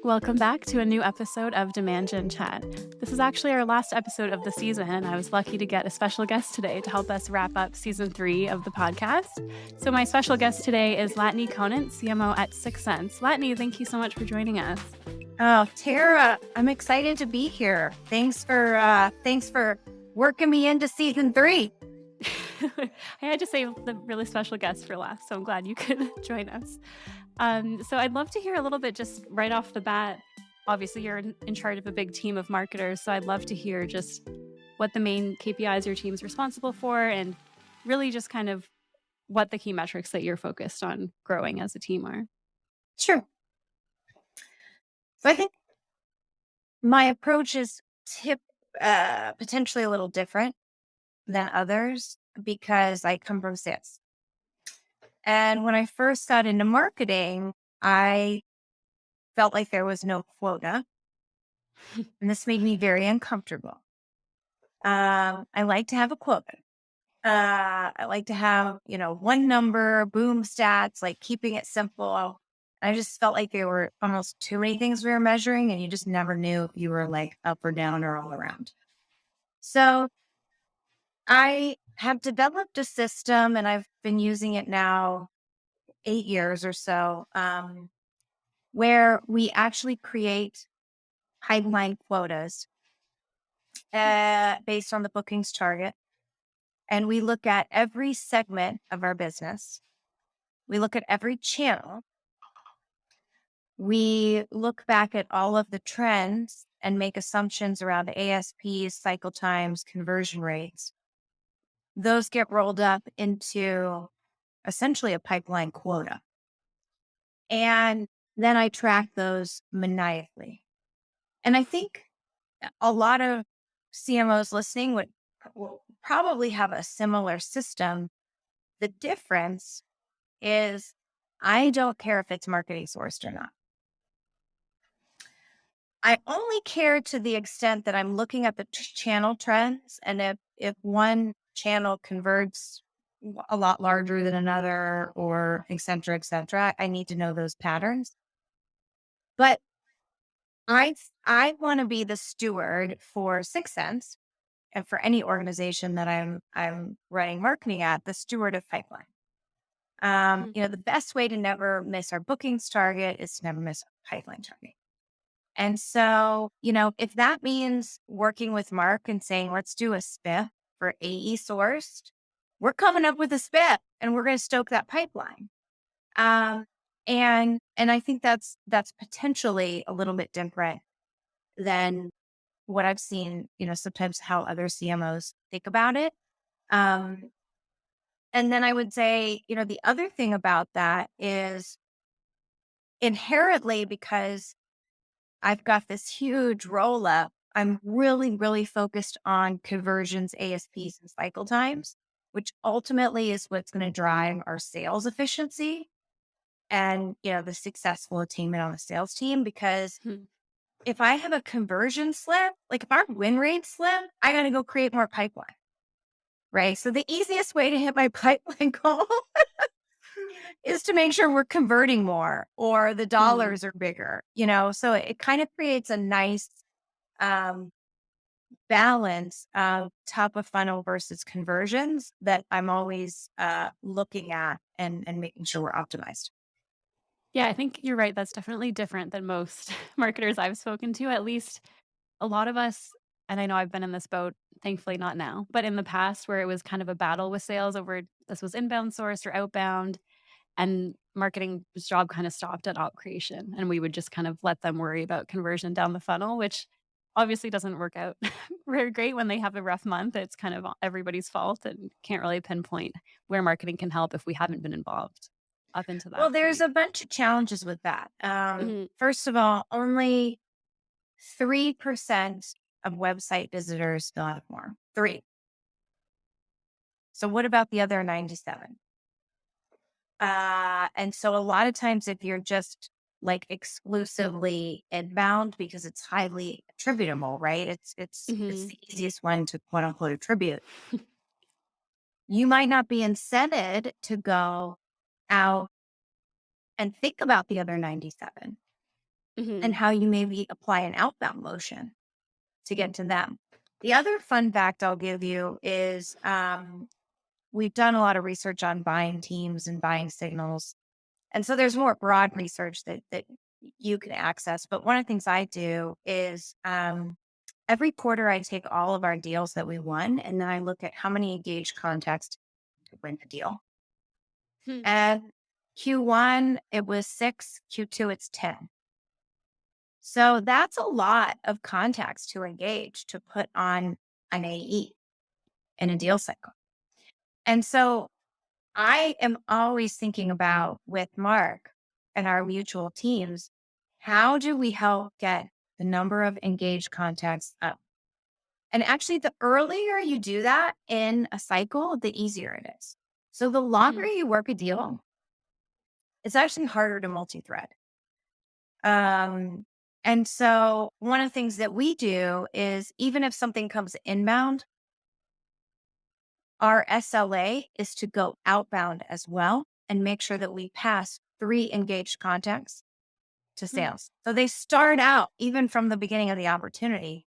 Welcome back to a new episode of Demand Gen Chat. This is actually our last episode of the season, and I was lucky to get a special guest today to help us wrap up season 3 of the podcast. So my special guest today is Latane Conant, CMO at 6sense. Latane, thank you so much for joining us. Oh, Tara, I'm excited to be here. Thanks for working me into season 3. I had to save the really special guest for last, so I'm glad you could join us. So I'd love to hear a little bit just right off the bat. Obviously, you're in charge of a big team of marketers, so I'd love to hear just what the main KPIs your team's responsible for and really just kind of what the key metrics that you're focused on growing as a team are. Sure. So I think my approach is potentially a little different than others because I come from sales. And when I first got into marketing, I felt like there was no quota. And this made me very uncomfortable. I like to have a quota. I like to have, one number, boom stats, like keeping it simple. I just felt like there were almost too many things we were measuring, and you just never knew if you were like up or down or all around. So I have developed a system, and I've been using it now 8 years or so, where we actually create pipeline quotas based on the bookings target. And we look at every segment of our business. We look at every channel. We look back at all of the trends and make assumptions around ASPs, cycle times, conversion rates. Those get rolled up into essentially a pipeline quota. And then I track those maniacally. And I think a lot of CMOs listening will probably have a similar system. The difference is I don't care if it's marketing sourced or not. I only care to the extent that I'm looking at the channel trends. And if one channel converts a lot larger than another or et cetera, I need to know those patterns. But I want to be the steward for 6sense and for any organization that I'm running marketing at, the steward of pipeline. The best way to never miss our bookings target is to never miss our pipeline target. And so, if that means working with Mark and saying, let's do a spiff for AE sourced, we're coming up with a spiff and we're going to stoke that pipeline. And I think that's potentially a little bit different than what I've seen, sometimes how other CMOs think about it. And then I would say, the other thing about that is inherently, because I've got this huge roll up, I'm really, really focused on conversions, ASPs, and cycle times, which ultimately is what's going to drive our sales efficiency and, the successful attainment on the sales team. Because if I have a conversion slip, like if our win rate slip, I got to go create more pipeline. Right. So the easiest way to hit my pipeline goal is to make sure we're converting more or the dollars are bigger, so it kind of creates a nice balance of top of funnel versus conversions that I'm always looking at and making sure we're optimized. Yeah, I think you're right. That's definitely different than most marketers I've spoken to. At least a lot of us, and I know I've been in this boat, thankfully not now, but in the past where it was kind of a battle with sales over this was inbound source or outbound, and marketing's job kind of stopped at op creation. And we would just kind of let them worry about conversion down the funnel, which obviously doesn't work out very great when they have a rough month. It's kind of everybody's fault and can't really pinpoint where marketing can help if we haven't been involved up into that. Well, there's a bunch of challenges with that. First of all, only 3% of website visitors fill out a form. 3. So what about the other 97? And so a lot of times if you're just like exclusively inbound because it's highly attributable, right? It's the easiest one to quote unquote attribute. You might not be incented to go out and think about the other 97. and Mhm. how you maybe apply an outbound motion to get to them. The other fun fact I'll give you is we've done a lot of research on buying teams and buying signals. And so there's more broad research that you can access. But one of the things I do is every quarter I take all of our deals that we won and then I look at how many engaged contacts to win the deal. Hmm. And Q1, it was 6, Q2, it's 10. So that's a lot of contacts to engage to put on an AE in a deal cycle. And so I am always thinking about with Mark and our mutual teams, how do we help get the number of engaged contacts up? And actually, the earlier you do that in a cycle, the easier it is. So the longer Hmm. you work a deal, it's actually harder to multi-thread. Um, and so one of the things that we do is even if something comes inbound, our SLA is to go outbound as well and make sure that we pass 3 engaged contacts to Hmm. sales. So they start out, even from the beginning of the opportunity,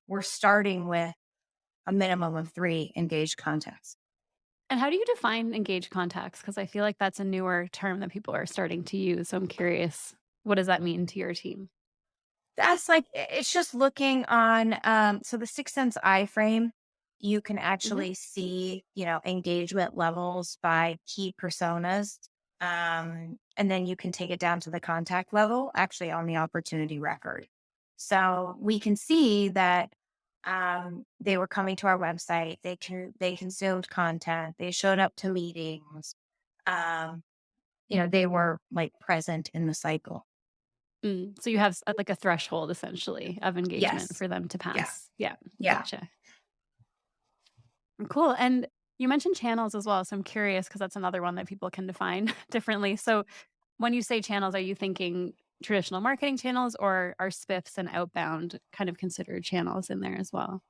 we're starting with a minimum of 3 engaged contacts. And how do you define engaged contacts? Because I feel like that's a newer term that people are starting to use. So I'm curious, what does that mean to your team? That's like it's just looking on so the 6sense iframe, you can Mhm. actually see, engagement levels by key personas. And then you can take it down to the contact level, actually on the opportunity record. So we can see that they were coming to our website, they consumed content, they showed up to meetings, um, they were like present in the cycle. Mm, so you have like a threshold essentially of engagement Yes. for them to Yeah. pass. Yeah, Yeah. gotcha. Cool. And you mentioned channels as well. So I'm curious because that's another one that people can define differently. So when you say channels, are you thinking traditional marketing channels or are spiffs and outbound kind of considered channels in there as well?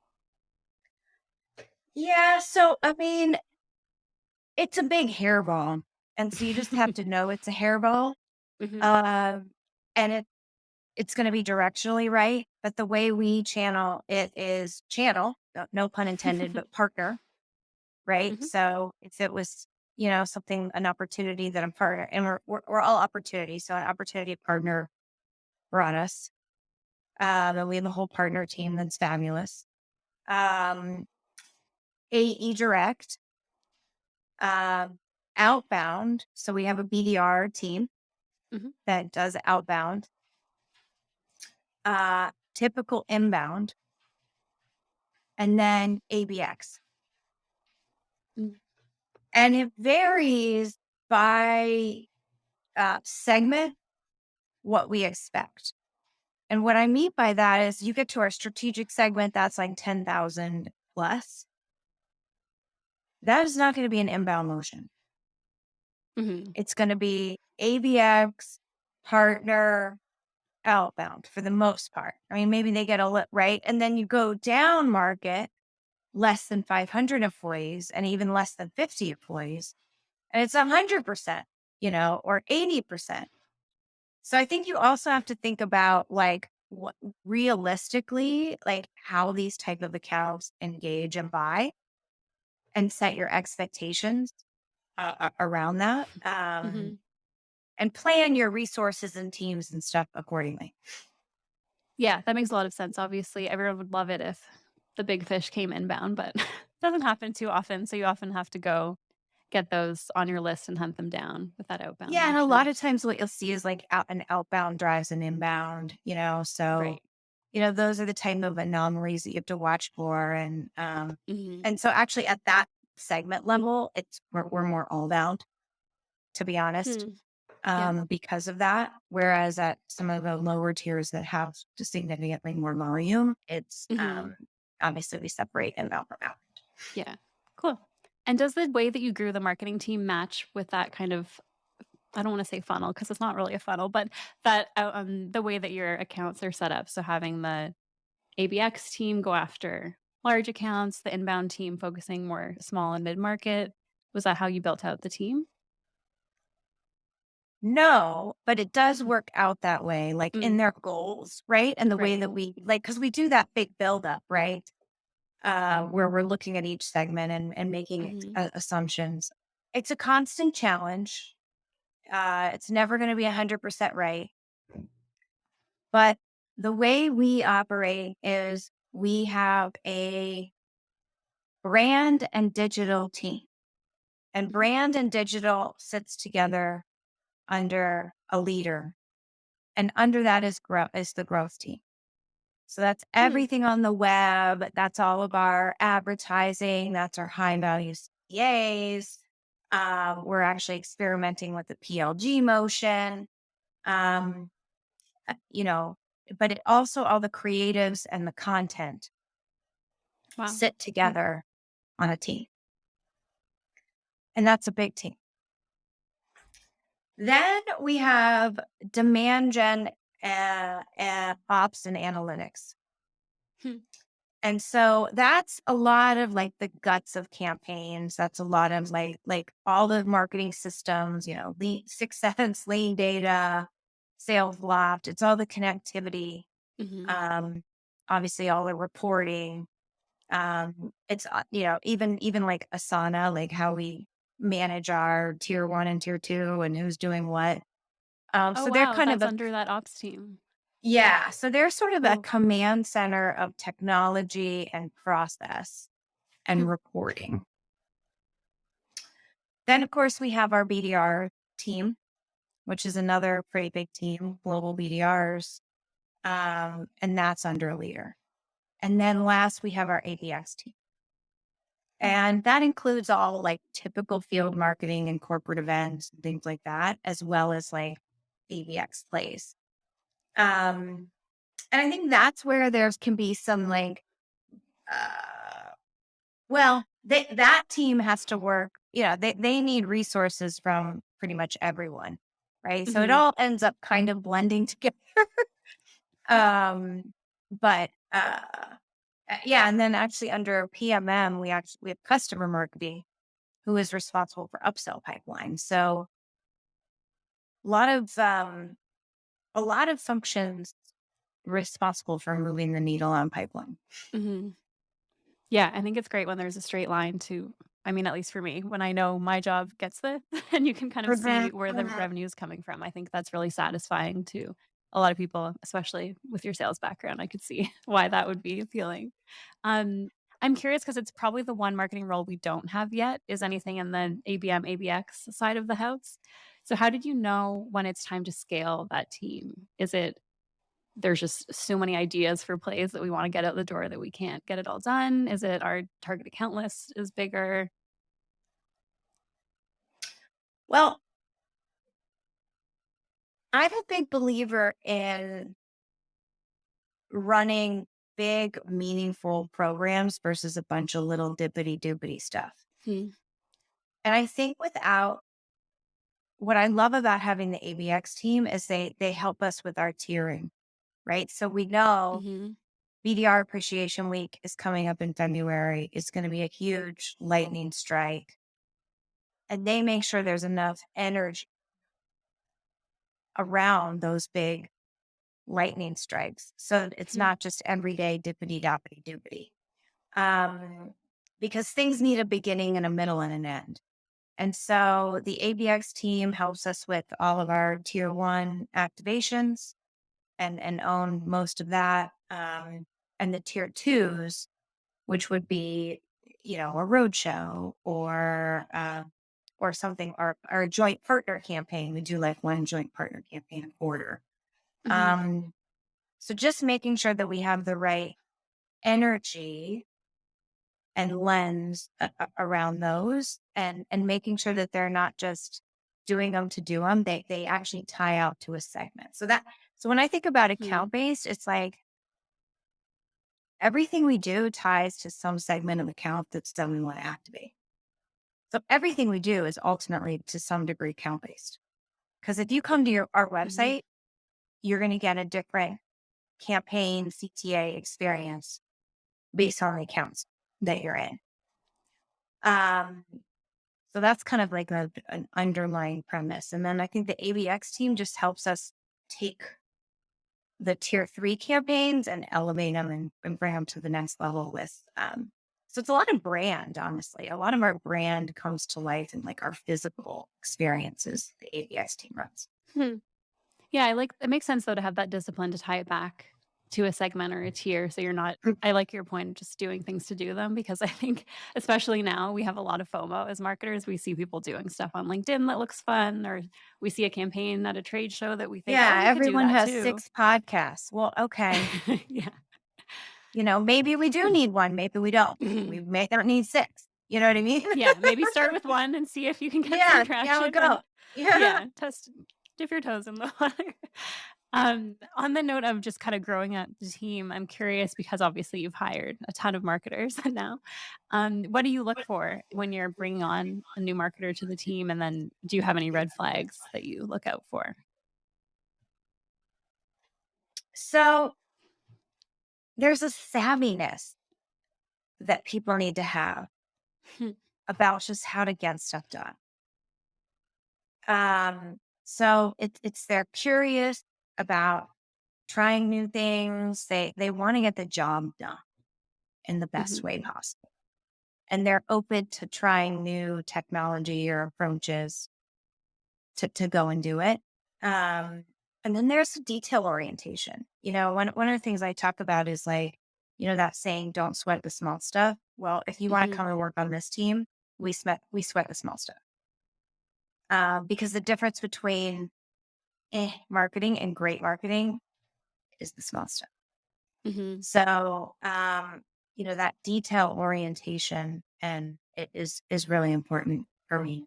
Yeah, so I mean, it's a big hairball, and so you just have to know it's a hairball, Hmm. um, and it's gonna be directionally right, but the way we channel it is channel, no pun intended, but partner, right? Hmm. So if it was, something an opportunity that I'm partner and we're all opportunities, so an opportunity partner brought us, and we have a whole partner team that's fabulous. Um, AE direct. Um, Outbound, so we have a BDR team Hmm. that does outbound, typical inbound, and then ABX. And it varies by segment what we expect. And what I mean by that is you get to our strategic segment, that's like 10,000 plus. That is not going to be an inbound motion. Hmm. It's going to be ABX, partner, outbound for the most part. I mean, maybe they get a lit right. And then you go down market, less than 500 employees and even less than 50 employees. And it's 100%, or 80%. So I think you also have to think about like what realistically, like how these type of accounts engage and buy and set your expectations around that. Hmm. And plan your resources and teams and stuff accordingly. Yeah, that makes a lot of sense. Obviously, everyone would love it if the big fish came inbound, but doesn't happen too often. So you often have to go get those on your list and hunt them down with that outbound Yeah, and a lot motion. of times what you'll see is like an outbound drives an inbound, so Right. those are the type of anomalies that you have to watch for, Hmm. and so actually at that segment level, we're more all bound, to be honest, Hmm. Yeah. because of that. Whereas at some of the lower tiers that have just significantly more volume, it's Hmm. obviously we separate inbound from out. Yeah. Cool. And does the way that you grew the marketing team match with that kind of, I don't want to say funnel because it's not really a funnel, but that the way that your accounts are set up? So having the ABX team go after large accounts, the inbound team focusing more small and mid market. Was that how you built out the team? No, but it does work out that way, like in Mm, their goals, right? And the way right. that we like, because we do that big buildup, right? Where we're looking at each segment and making Mhm. assumptions. It's a constant challenge. It's never going to be 100% right. But the way we operate is we have a brand and digital team, and Mhm. brand and digital sits together under a leader, and under that is the growth team. So that's Hmm. everything on the web. That's all of our advertising. That's our high value CPAs. We're actually experimenting with the PLG motion. Um, you know, but it also all the creatives and the content Wow. sit Mm. together on a team. And that's a big team. Then we have demand gen, ops and analytics. Hmm. And so that's a lot of like the guts of campaigns. That's a lot of like all the marketing systems, lean 6sense, lean data, sales loft. It's all the connectivity. Mhm. Um, Obviously all the reporting. It's even like Asana, like how we manage our tier one and tier two and who's doing what. Oh, So they're wow, kind of that's a under that ops team. yeah, so they're sort of a Cool. command center of technology and process Hmm. and reporting. Then, of course, we have our BDR team, which is another pretty big team, global BDRs, and that's under a leader. And then last, we have our ABX team. Hmm. And that includes all like typical field marketing and corporate events and things like that, as well as like ABX plays. Um, and I think that's where there's can be some like uh, well, that team has to work. They need resources from pretty much everyone, right? So it Mhm. all ends up kind of blending together. Um, but yeah, and then actually under PMM, we have customer marketing who is responsible for upsell pipeline. So a lot of um, a lot of functions responsible for moving the needle on pipeline. Mhm. Yeah, I think it's great when there's a straight line to I mean, at least for me, when I know my job gets this and you can kind of see Mhm, where the mhm. revenue is coming from. I think that's really satisfying to a lot of people, especially with your sales background. I could see why that would be appealing. Um, I'm curious because it's probably the one marketing role we don't have yet is anything in the ABM, ABX side of the house. So how did you know when it's time to scale that team? Is it there's just so many ideas for plays that we wanna get out the door that we can't get it all done? Is it our target account list is bigger? Well, I'm a big believer in running big, meaningful programs versus a bunch of little dippity doopity stuff. Hmm. And I think without what I love about having the ABX team is they help us with our tiering, right? So we know Mhm. BDR Appreciation Week is coming up in February. It's going to be a huge lightning strike. And they make sure there's enough energy around those big lightning strikes. So it's Hmm. not just everyday dippity doppity doopity. Um, because things need a beginning and a middle and an end. And so the ABX team helps us with all of our tier one activations and own most of that. And the tier twos, which would be, a roadshow or something, or a joint partner campaign. We do like one joint partner campaign a quarter. Mhm. Um, so just making sure that we have the right energy and lens around those and making sure that they're not just doing them to do them. They actually tie out to a segment. So when I think about Hmm. account based, it's like everything we do ties to some segment of account that's that we want to activate. So everything we do is ultimately to some degree account based. Because if you come to our Mhm. website, you're going to get a different campaign CTA experience based on the accounts that you're in. Um, So that's kind of like an underlying premise. And then I think the ABX team just helps us take the tier three campaigns and elevate them and bring them to the next level with, so it's a lot of brand, honestly. A lot of our brand comes to life in like our physical experiences the ABX team runs. Hmm. Yeah, I like it makes sense though to have that discipline to tie it back to a segment or a tier so you're not I like your point of just doing things to do them because I think especially now we have a lot of FOMO as marketers. We see people doing stuff on LinkedIn that looks fun or we see a campaign at a trade show that we think, "Oh, Yeah, we could do everyone that has too." 6 podcasts. Well, okay, Yeah. maybe we do need 1, maybe we don't. We Mhm. may not need 6. You know what I mean? Yeah, maybe start with 1 and see if you can get some Yeah, see how it traction goes. and Yeah. yeah, dip your toes in the water. On the note of just kinda growing up the team, I'm curious because obviously you've hired a ton of marketers now. What do you look for when you're bringing on a new marketer to the team? And then do you have any red flags that you look out for? So, there's a savviness that people need to have about just how to get stuff done. So it's they're curious about trying new things. They want to get the job done in the best Mhm, way possible. And they're open to trying new technology or approaches to go and do it. Um, and then there's the detail orientation. One of the things I talk about is like, that saying, don't sweat the small stuff. Well, if you want to mhm, come and work on this team, we sweat the small stuff. Because the difference between marketing and great marketing is the small stuff. mhm. So, that detail orientation and it is really important for me.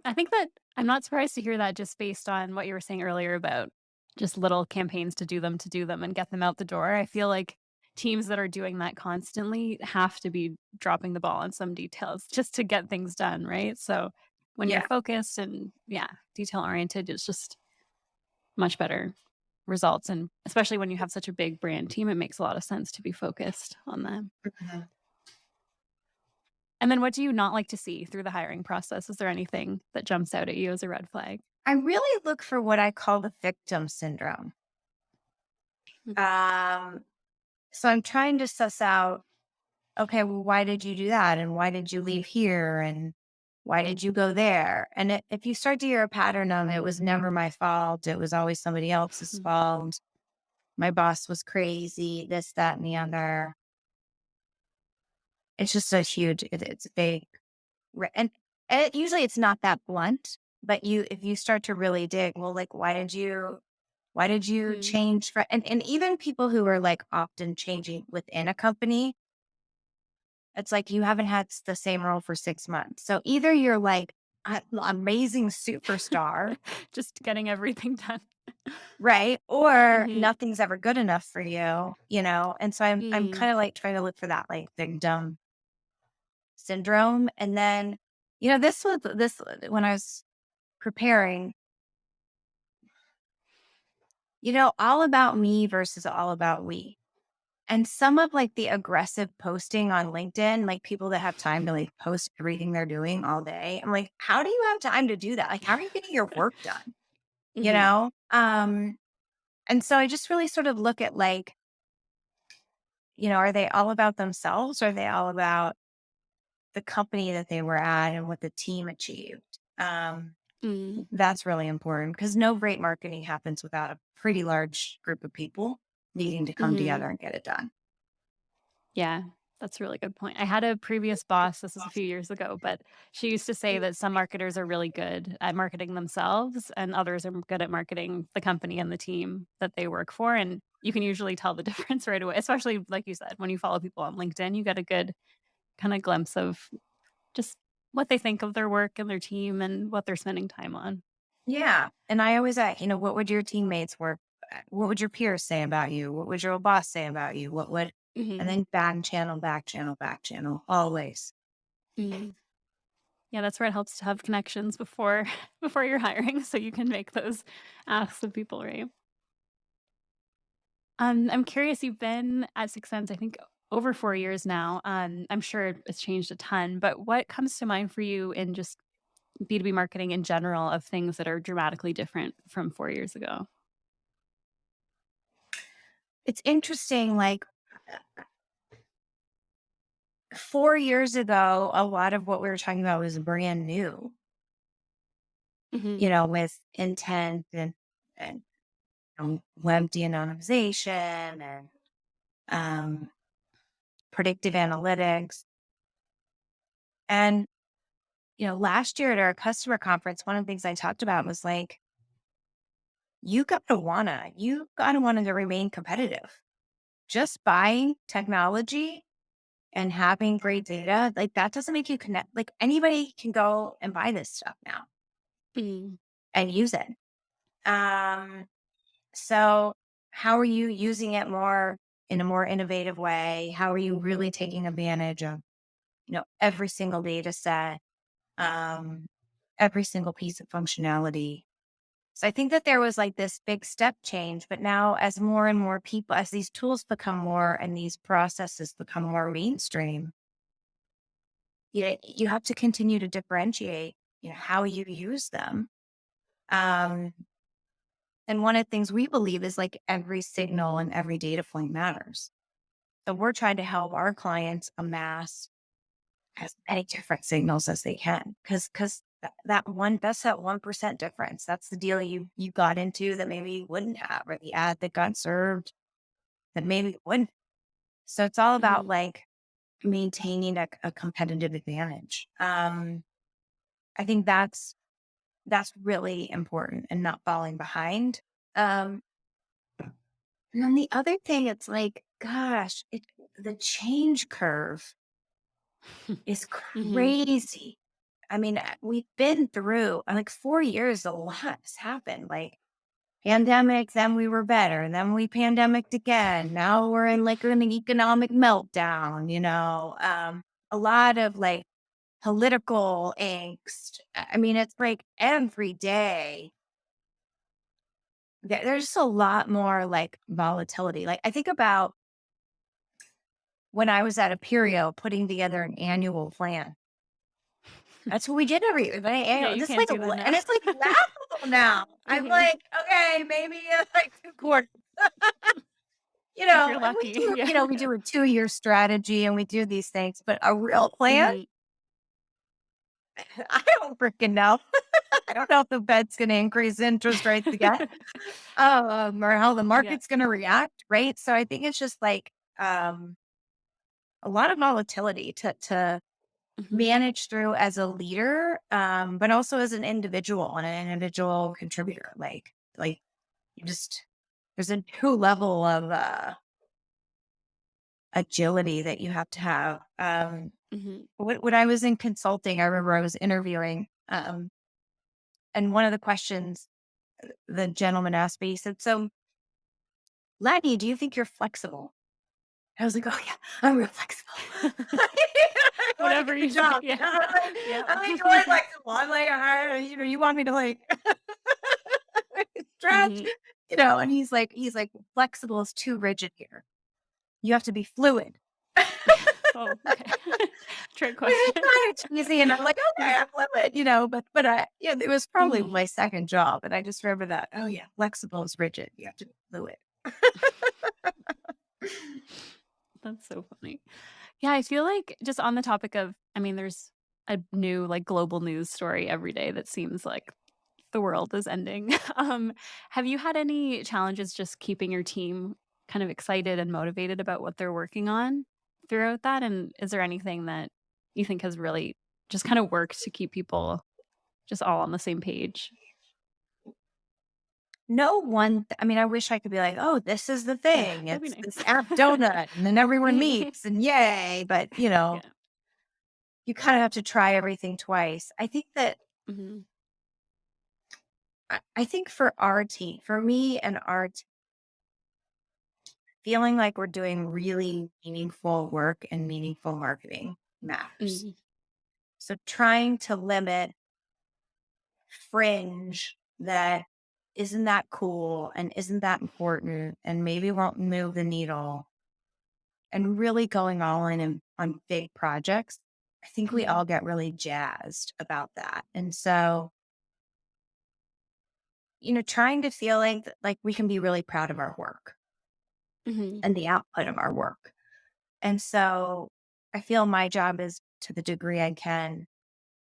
I think that I'm not surprised to hear that just based on what you were saying earlier about just little campaigns to do them and get them out the door. I feel like teams that are doing that constantly have to be dropping the ball on some details just to get things done, right? So when you're Yeah. focused and yeah, detail oriented, it's just much better results. And especially when you have such a big brand team, it makes a lot of sense to be focused on that. Mhm. And then what do you not like to see through the hiring process? Is there anything that jumps out at you as a red flag? I really look for what I call the victim syndrome. Mhm. Um, so I'm trying to suss out, okay, well, why did you do that? And why did you leave here? And why did you go there? And if you start to hear a pattern of it was never my fault, it was always somebody else's fault. My boss was crazy, this, that, and the other. It's just a huge, it's a big, and usually it's not that blunt, but if you start to really dig, well, like, why did you Mhm. change and even people who are like often changing within a company, it's like you haven't had the same role for 6 months. So either you're like an amazing superstar, Just getting everything done. right? Or Mhm. nothing's ever good enough for you. And so I'm Mm. kind of like trying to look for that like victim syndrome. And then, this when I was preparing, all about me versus all about we. And some of like the aggressive posting on LinkedIn, like people that have time to like post everything they're doing all day. I'm like, how do you have time to do that? Like, how are you getting your work done? You Mhm. know? And so I just really sort of look at like, are they all about themselves or are they all about the company that they were at and what the team achieved? Mm. That's really important because no great marketing happens without a pretty large group of people needing to come Mhm. together and get it done. Yeah, that's a really good point. I had a previous boss, this was a few years ago, but she used to say that some marketers are really good at marketing themselves and others are good at marketing the company and the team that they work for, and you can usually tell the difference right away, especially like you said, when you follow people on LinkedIn, you get a good kinda glimpse of just what they think of their work and their team and what they're spending time on. Yeah. And I always ask, what would your teammates work? What would your peers say about you? What would your old boss say about you? And Mhm. then back channel, back channel, back channel, always. Mhm. Yeah, that's where it helps to have connections before before you're hiring so you can make those asks of people, right? I'm curious, you've been at 6sense, I think, over 4 years now. I'm sure it's changed a ton, but what comes to mind for you in just B2B marketing in general of things that are dramatically different from 4 years ago? It's interesting, like 4 years ago, a lot of what we were talking about was brand new, Mhm. with intent and web de-anonymization and um, predictive analytics. And, last year at our customer conference, one of the things I talked about was like, you gotta wanna to remain competitive. Just buying technology and having great data, like that doesn't make you connect. Like anybody can go and buy this stuff now Mm. and use it. Um, so how are you using it more in a more innovative way? How are you really taking advantage of, every single data set, um, every single piece of functionality? So I think that there was like this big step change, but now as more and more people, as these tools become more and these processes become more mainstream, you have to continue to differentiate, how you use them. Um, and one of the things we believe is like every signal and every data point matters. So we're trying to help our clients amass as many different signals as they can, because that's that 1% difference. That's the deal you got into that maybe you wouldn't have, or the ad that got served that maybe you wouldn't. So it's all about Mhm. like maintaining a competitive advantage. I think that's really important and not falling behind. Um, and then the other thing, it's like, gosh, the change curve is Mhm. crazy. I mean, we've been through like 4 years, a lot has happened. Like pandemic, then we were better, then we pandemicked again. Now we're in like an economic meltdown, a lot of like political angst. I mean, it's like every day there's just a lot more like volatility. Like I think about when I was at Aperio putting together an annual plan. That's what we did Yeah, you this can't like, do that and now. it's like laughable now. I'm Mhm. like, okay, maybe like 2 quarters, If you're and we lucky, do, yeah. we do a 2 year strategy and we do these things, but a real plan, Mhm. I don't freaking know. I don't know if the Fed's going to increase interest rates again, or how the Yeah. market's going to react. Right. So I think it's just like, um, a lot of volatility to Mhm. manage through as a leader, but also as an individual and an individual contributor. Like you just there's a new level of agility that you have to have. Mhm. When I was in consulting, I remember I was interviewing, and one of the questions the gentleman asked me, he said, "So, Laddie, do you think you're flexible?" I was like, "Oh yeah, I'm real flexible. I want to Whatever get the you say, job." yeah. Yep. I'm like really flexible. I'm like, you want me to like stretch, Mhm. and he's like, flexible is too rigid here. You have to be fluid. Oh, okay. Trick It's question. kind of cheesy, and I'm like, okay, I'm fluid, but yeah, it was probably Mhm. my second job, and I just remember that. Oh yeah, flexible is rigid. You have to be fluid. That's so funny. Yeah, I feel like just on the topic of I mean, there's a new, like, global news story every day that seems like the world is ending. Have you had any challenges just keeping your team kind of excited and motivated about what they're working on throughout that? And is there anything that you think has really just kind of worked to keep people just all on the same page? No one, I mean, I wish I could be like, oh, this is the Yeah, thing. that'd be It's nice. this app donut, and then everyone Mhm. meets, and yay. But Yeah. you kind of have to try everything twice. I think that Mhm. I think for our team, for me and our feeling like we're doing really meaningful work and meaningful marketing matters. Mhm. So trying to limit fringe that isn't that cool and isn't that important and maybe won't move the needle and really going all in on big projects, I think we Mhm. all get really jazzed about that. And so, trying to feel like we can be really proud of our work Mhm. and the output of our work. And so I feel my job is, to the degree I can,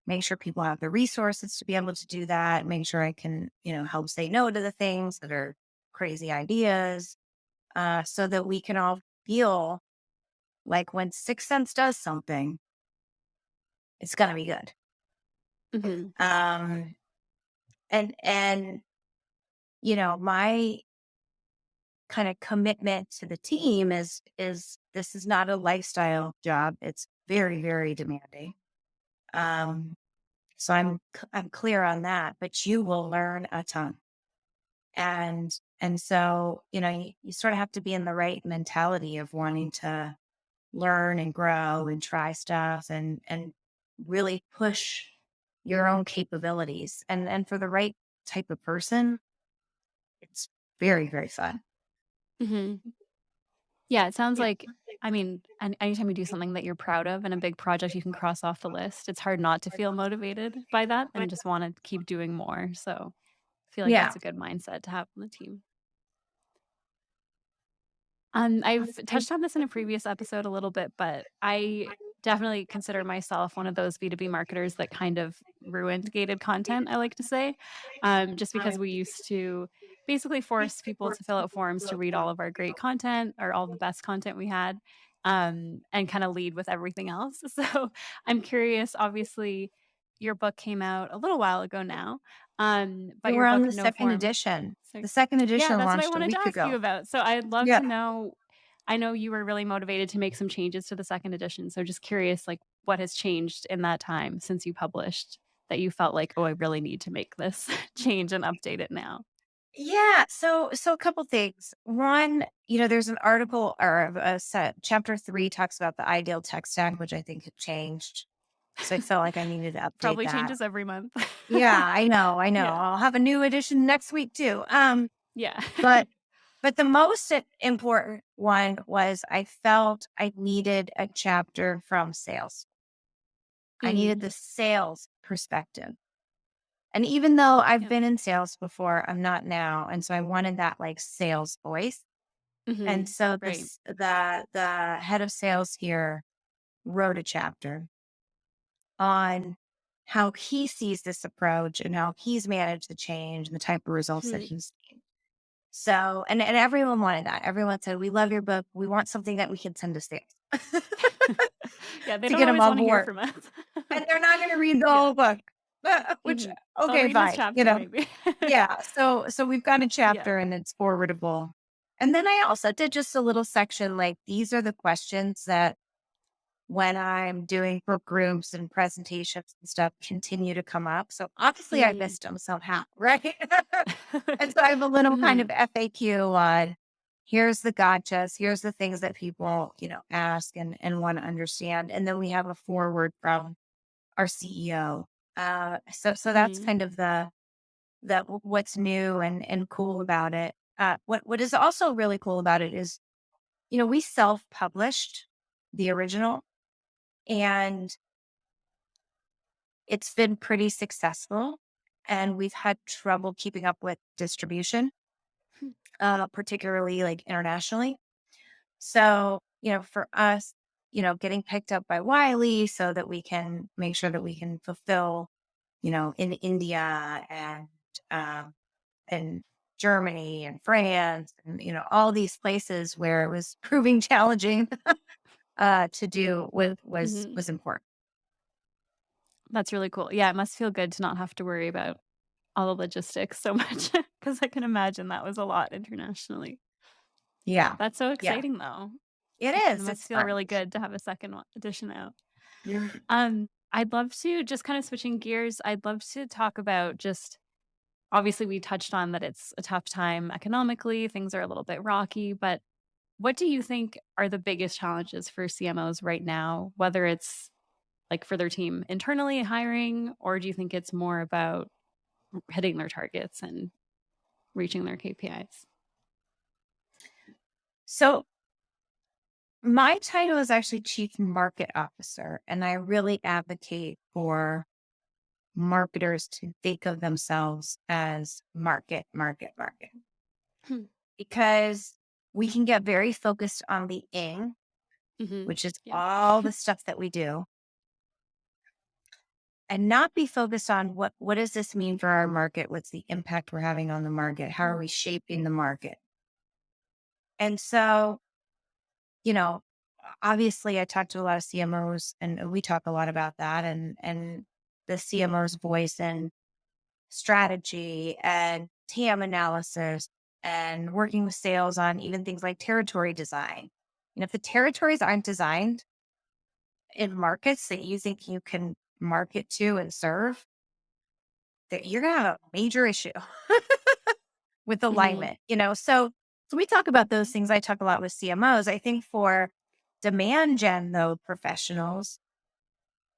make sure people have the resources to be able to do that, make sure I can, help say no to the things that are crazy ideas, so that we can all feel like when 6sense does something, it's gonna be good. Mhm. Um, and my kind of commitment to the team is this is not a lifestyle job. It's very, very demanding. Um, so I'm clear on that, but you will learn a ton. And so, you sort of have to be in the right mentality of wanting to learn and grow and try stuff and really push your own capabilities. And for the right type of person, it's very, very fun. Mhm. Yeah, it sounds like I mean, anytime you do something that you're proud of and a big project you can cross off the list, it's hard not to feel motivated by that and just wanna keep doing more, so I feel like Yeah. that's a good mindset to have on the team. I've touched on this in a previous episode a little bit, but I definitely consider myself one of those B2B marketers that kind of ruined gated content, I like to say, just because we used to basically force people to fill out forms to read all of our great content or all the best content we had, and kind of lead with everything else. So I'm curious, obviously, your book came out a little while ago now, but And your we're on book, the No second Form. edition. So The second yeah, edition that's what I launched a wanted to week ask you ago. about. So I'd love Yeah. to know I know you were really motivated to make some changes to the second edition. So just curious, like what has changed in that time since you published that you felt like, oh, I really need to make this change and update it now? Yeah. So a couple things. One, there's an article or a set. Chapter 3 talks about the ideal tech stack, which I think had changed. So I felt like I needed to update Probably that. changes every month. Yeah, I know, I know. Yeah. I'll have a new edition next week too. Yeah. But the most important one was I felt I needed a chapter from sales. I needed Mm, the sales perspective. And even though I've yep. been in sales before, I'm not now. And so I wanted that like sales voice. And Mhm. so Right. the head of sales here wrote a chapter on how he sees this approach and how he's managed the change and the type of results that Hmm. he's seen. So, and everyone wanted that. Everyone said, "We love your book. We want something that we can send to sales Yeah, they to don't get them always on want to hear board." from us. And they're not going to read the Yeah. whole book, which Mhm. They'll okay, read this fine. chapter maybe. Yeah. So we've got a Yeah. chapter and it's forwardable. And then I also did just a little section like these are the questions that when I'm doing book groups and presentations and stuff continue to come up. So obviously I Mm. missed them somehow, right? And so I have a little kind of Mhm. FAQ on here's the gotchas, here's the things that people, ask and want to understand. And then we have a forward from our CEO. So that's Mhm. kind of what's new and cool about it. What is also really cool about it is, we self-published the original and it's been pretty successful. And we've had trouble keeping up with distribution, particularly like internationally. So, for us, getting picked up by Wiley so that we can make sure that we can fulfill, in India um, and Germany and France and, all these places where it was proving challenging to do with Mhm. was important. That's really cool. Yeah, it must feel good to not have to worry about all the logistics so much because I can imagine that was a lot internationally. Yeah. That's so Yeah. exciting, though. It It is. must It's feel fun. really good to have a second edition out. Yeah. I'd love to just kind of switching gears, I'd love to talk about just obviously, we touched on that it's a tough time economically, things are a little bit rocky, but what do you think are the biggest challenges for CMOs right now, whether it's, like, for their team internally hiring, or do you think it's more about hitting their targets and reaching their KPIs? So My title is actually Chief Market Officer, and I really advocate for marketers to think of themselves as market, market, market, Hmm. because we can get very focused on the ing, Mhm. which is Yeah. all the stuff that we do, and not be focused on what does this mean for our market? What's the impact we're having on the market? How are we shaping the market? And so, you know, obviously I talk to a lot of CMOs and we talk a lot about that and the CMO's voice and strategy and TAM analysis and working with sales on even things like territory design. And if the territories aren't designed in markets that you think you can market to and serve, that you're gonna have a major issue with Mhm. alignment, so we talk about those things. I talk a lot with CMOs. I think for demand gen though professionals,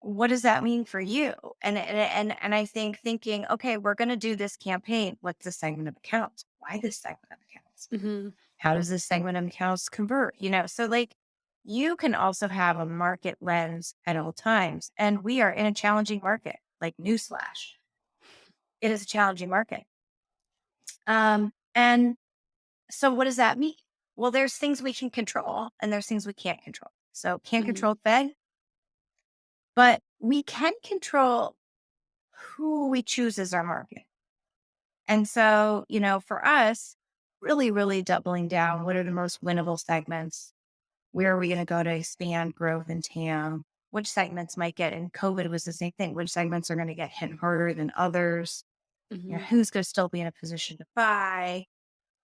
what does that mean for you? And I think thinking, okay, we're gonna do this campaign. What's the segment of accounts? Why this segment of accounts? Mhm. How does this segment of accounts convert? So like you can also have a market lens at all times. And we are in a challenging market, like newsflash. It is a challenging market. And so what does that mean? Well, there's things we can control and there's things we can't control. So can't Mhm. control Fed, but we can control who we choose as our market. And so, for us, really, really doubling down, what are the most winnable segments? Where are we going to go to expand growth and TAM? Which segments might get, and COVID was the same thing, which segments are going to get hit harder than others? Mhm. Who's going to still be in a position to buy?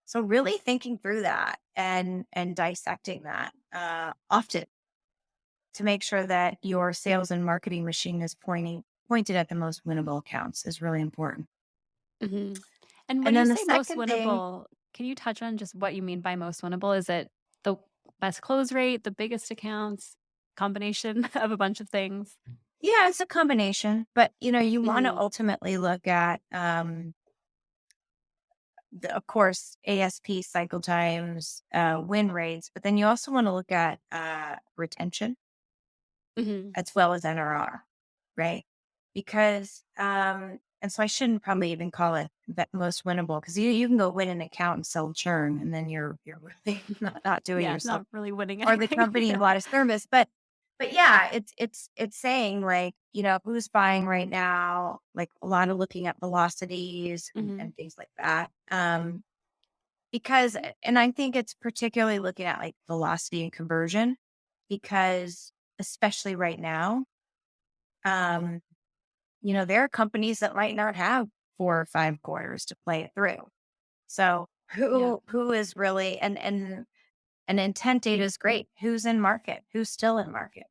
So really thinking through that and dissecting that often to make sure that your sales and marketing machine is pointed at the most winnable accounts is really important. Mhm. And when And you then the say most second thing, winnable, can you touch on just what you mean by most winnable? Is it the best close rate, the biggest accounts, combination of a bunch of things? yeah, it's a combination, but you want to Mhm. ultimately look at, of course, ASP cycle times, win rates, but then you also want to look at retention Mhm. as well as NRR, right? Because, and so I shouldn't probably even call it that most winnable because you can go win an account and sell churn, and then you're really not doing Yeah, yourself not really winning or the anything. company a Yeah. lot of service. But yeah, it's saying like who's buying right now, like a lot of looking at velocities Mhm. and things like that. Because and I think it's particularly looking at like velocity and conversion because especially right now, um, there are companies that might not have 4 or 5 quarters to play it through. So Yeah. who is really and intent data is great. Who's in market? Who's still in market?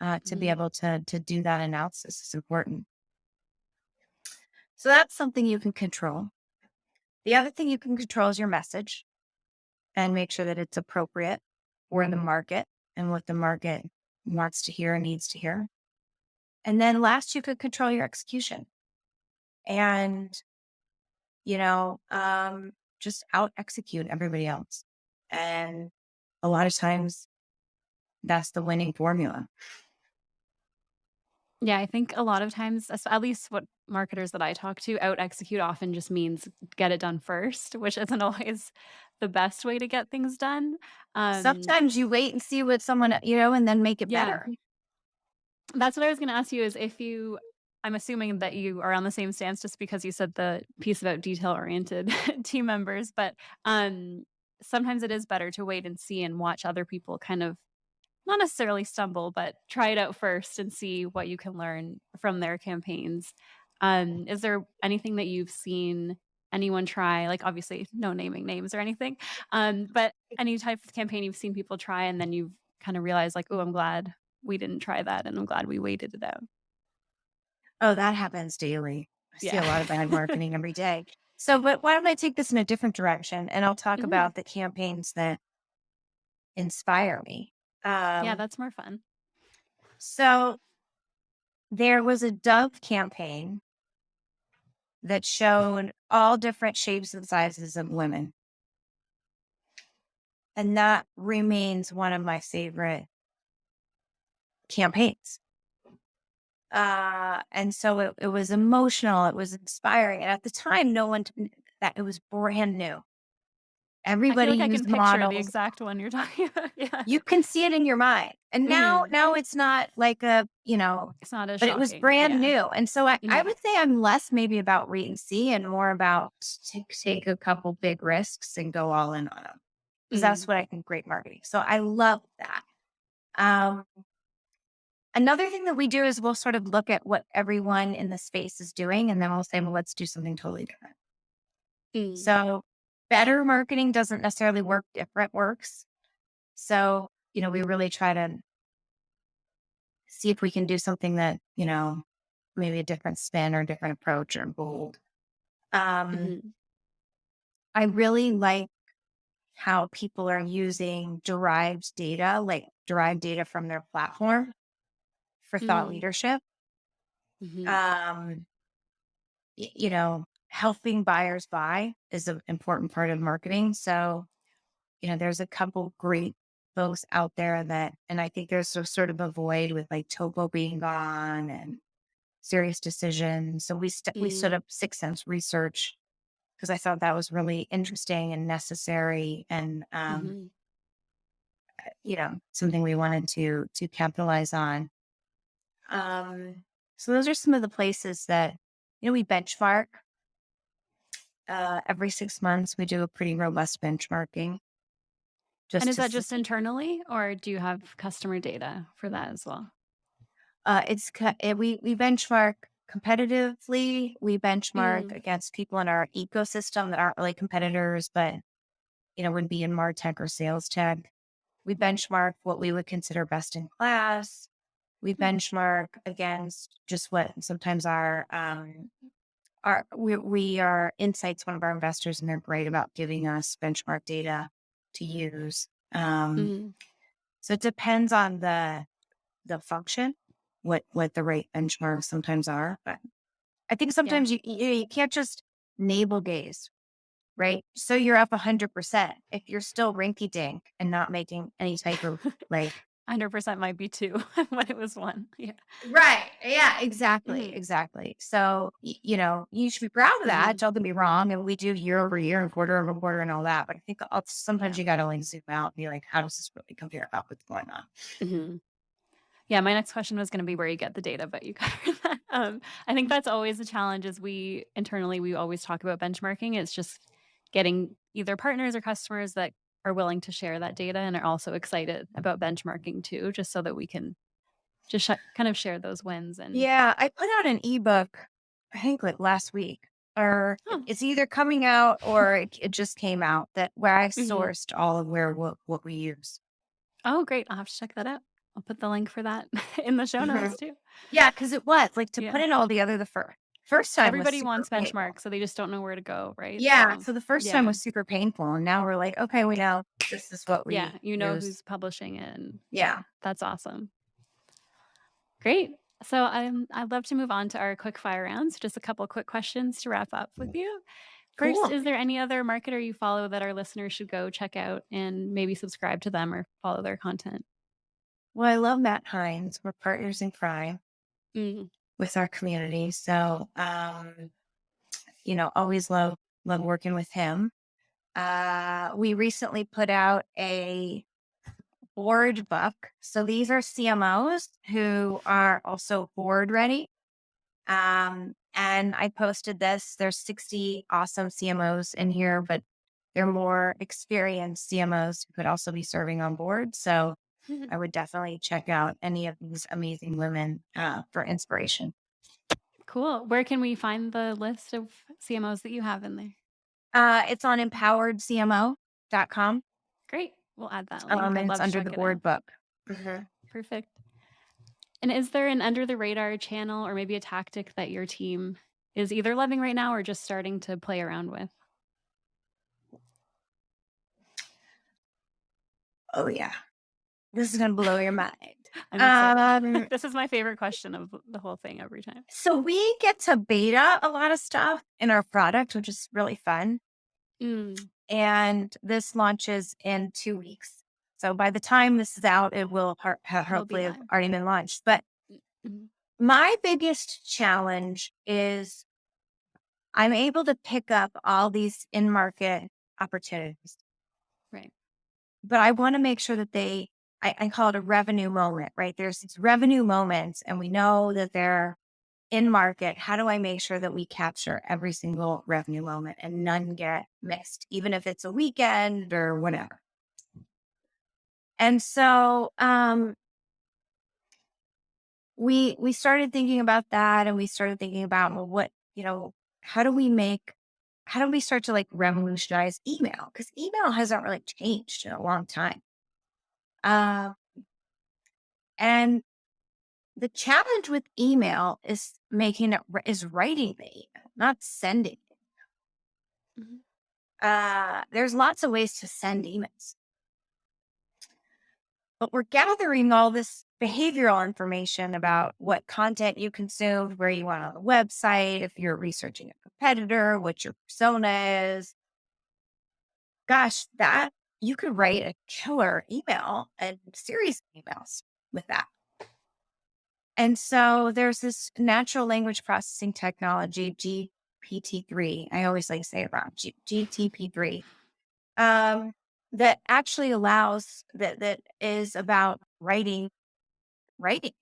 To be Mhm. able to do that analysis is important. So that's something you can control. The other thing you can control is your message and make sure that it's appropriate for the market and what the market wants to hear and needs to hear. And then last, you could control your execution and, you know, um, just out execute everybody else. And a lot of times that's the winning formula. Yeah, I think a lot of times, at least what marketers that I talk to, out execute often just means get it done first, which isn't always the best way to get things done. Um, Sometimes you wait and see what someone, and then make it yeah, better. that's what I was gonna ask you is if you I'm assuming that you are on the same stance just because you said the piece about detail-oriented team members, but, sometimes it is better to wait and see and watch other people kind of not necessarily stumble, but try it out first and see what you can learn from their campaigns. Is there anything that you've seen anyone try? Like, obviously, no naming names or anything, but any type of campaign you've seen people try and then you've kind of realized, like, oh, I'm glad we didn't try that and I'm glad we waited it out. Oh, that happens daily. I see Yeah. a lot of bad marketing every day. So, but why don't I take this in a different direction and I'll talk Mhm. about the campaigns that inspire me. Yeah, Um, that's more fun. so there was a Dove campaign that showed all different shapes and sizes of women. And that remains one of my favorite campaigns. And so it was emotional, it was inspiring. And at the time, no one, that it was brand new. I feel Everybody like I can used picture the models. exact one you're talking about. Yeah. You can see it in your mind. And Mhm. now it's not like a, It's not as but it was shocking. brand Yeah. new. And so I Mhm. would say I'm less maybe about read and see and more about take a couple big risks and go all in on them. Because that's Mm. what I think great marketing. So I love that. Um, Another thing that we do is we'll sort of look at what everyone in the space is doing, and then we'll say, well, let's do something totally different. Mm. So better marketing doesn't necessarily work, different works. So, we really try to see if we can do something that, maybe a different spin or different approach or bold. Um, Mhm. I really like how people are using derived data from their platform for thought Mm. leadership. Mhm. Um, helping buyers buy is an important part of marketing. So, there's a couple great folks out there and I think there's a sort of a void with like Topo being gone and serious decisions. So we stood Mm. up 6sense research because I thought that was really interesting and necessary and, Mhm. something we wanted to capitalize on. Um, so those are some of the places that, we benchmark. Every 6 months, we do a pretty robust benchmarking And just is to that just see. internally, or do you have customer data for that as well? We benchmark competitively. We benchmark Mm. against people in our ecosystem that aren't really competitors, but would be in MarTech or sales tech. We benchmark what we would consider best in class. We Hmm. benchmark against just what sometimes we are Insights, one of our investors, and they're great about giving us benchmark data to use. Um, Mhm. so it depends on the function, what the right benchmarks sometimes are. But I think Yeah. sometimes you can't just navel gaze, right? So you're up 100% if you're still rinky dink and not making any type of like. 100% might be 2 when it was 1. Yeah. Right. Yeah, exactly. Mhm. Exactly. So, you should be proud of that. Mhm. Don't get me wrong. And we do year over year and quarter over quarter and all that. But I think sometimes Yeah. you got to like zoom out and be like, how does this really compare about what's going on? Mhm. Yeah, my next question was gonna be where you get the data, but you covered that. I think that's always a challenge is we internally, we always talk about benchmarking. It's just getting either partners or customers that are willing to share that data and are also excited about benchmarking too, just so that we can just kind of share those wins and Yeah. I put out an ebook, I think like last week, or oh, it's either coming out or it just came out that where I mhm. sourced all of what we use. Oh, great. I'll have to check that out. I'll put the link for that in the show Mhm. notes too. Yeah. Cause it was like to put Yeah. it all together first time was Everybody super wants painful. benchmarks, so they just don't know where to go, right? Yeah, So, so the first time yeah. was super painful, and now we're like, "Okay, we know this is what Yeah, we you know use." who's publishing it, and yeah, Yeah. that's awesome. Great. So, I'd love to move on to our quick fire rounds, just a couple quick questions to wrap up with you. First, Cool. is there any other marketer you follow that our listeners should go check out and maybe subscribe to them or follow their content? Well, I love Matt Hines. We're partners in crime Mm. with our community, so, always love working with him. We recently put out a board book. So these are CMOs who are also board ready. And I posted this. There's 60 awesome CMOs in here, but they're more experienced CMOs who could also be serving on board. So I would definitely check out any of these amazing women for inspiration. Cool. Where can we find the list of CMOs that you have in there? It's on empoweredcmo.com. Great. We'll add that link. I'd And it's love to under the check it out. board book. Mhm. Perfect. And is there an under the radar channel or maybe a tactic that your team is either loving right now or just starting to play around with? Oh, yeah. This is going to blow your mind. I'm excited. Um, This is my favorite question of the whole thing every time. so we get to beta a lot of stuff in our product, which is really fun. Mm, and this launches in 2 weeks. So by the time this is out, it will it'll be hopefully have live. already been launched. But Mhm. my biggest challenge is I'm able to pick up all these in market opportunities, Right. but I want to make sure that I call it a revenue moment, right? There's these revenue moments, and we know that they're in market. How do I make sure that we capture every single revenue moment and none get missed, even if it's a weekend or whatever? And so we started thinking about that, and we started thinking about, well, what, how do we make how do we start to like revolutionize email? Because email hasn't really changed in a long time. Uh, and the challenge with email is is writing the email, not sending it. Mhm. There's lots of ways to send emails, but we're gathering all this behavioral information about what content you consumed, where you went on the website, if you're researching a competitor, what your persona is. Gosh, that you could write a killer email and series of emails with that. And so there's this natural language processing technology, GPT-3. I always like to say it wrong, GTP3, um, that actually allows that is about writing.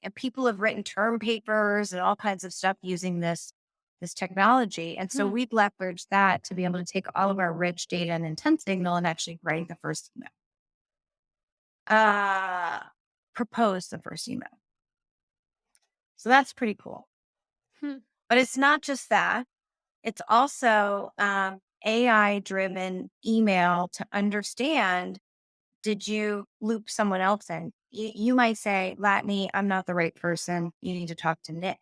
And people have written term papers and all kinds of stuff using this technology. And so Hmm. we've leveraged that to be able to take all of our rich data and intent signal and actually write the first email. Uh propose the first email. So that's pretty cool. Hmm. But it's not just that. It's also AI driven email to understand, did you loop someone else in? You might say, Latany, I'm not the right person. You need to talk to Nick.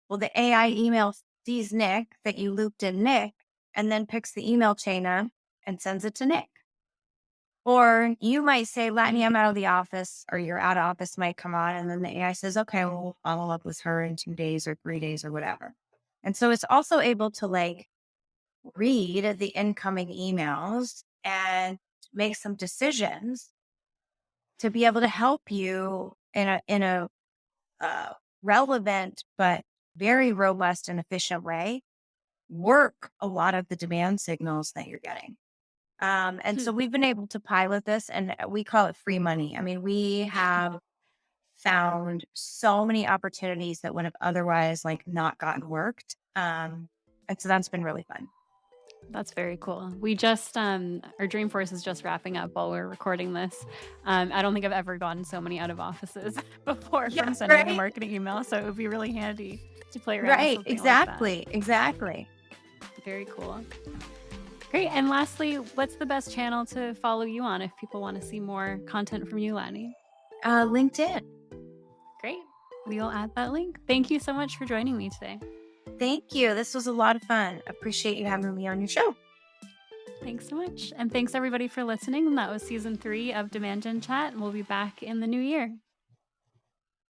Well, the AI email sees Nick, that you looped in Nick, and then picks the email chain up and sends it to Nick. Or you might say, Latany, I'm out of the office, or your out of office might come on. And then the AI says, okay, well, we'll follow up with her in 2 days or 3 days or whatever. And so it's also able to like read the incoming emails and make some decisions to be able to help you in a relevant but very robust and efficient way work a lot of the demand signals that you're getting. And Hmm. so we've been able to pilot this, and we call it free money. I mean, we have found so many opportunities that would have otherwise like not gotten worked. And so that's been really fun. That's very cool. We just our Dreamforce is just wrapping up while we're recording this. I don't think I've ever gotten so many out of offices before Yeah, from sending a right. marketing email. So it would be really handy to play around with Right. something like that. Exactly. Exactly. Very cool. Great. And lastly, what's the best channel to follow you on if people want to see more content from you, Lani? LinkedIn. Great. We will add that link. Thank you so much for joining me today. Thank you. This was a lot of fun. Appreciate you having me on your show. Thanks so much. And thanks everybody for listening. That was season 3 of Demand Gen Chat, and we'll be back in the new year.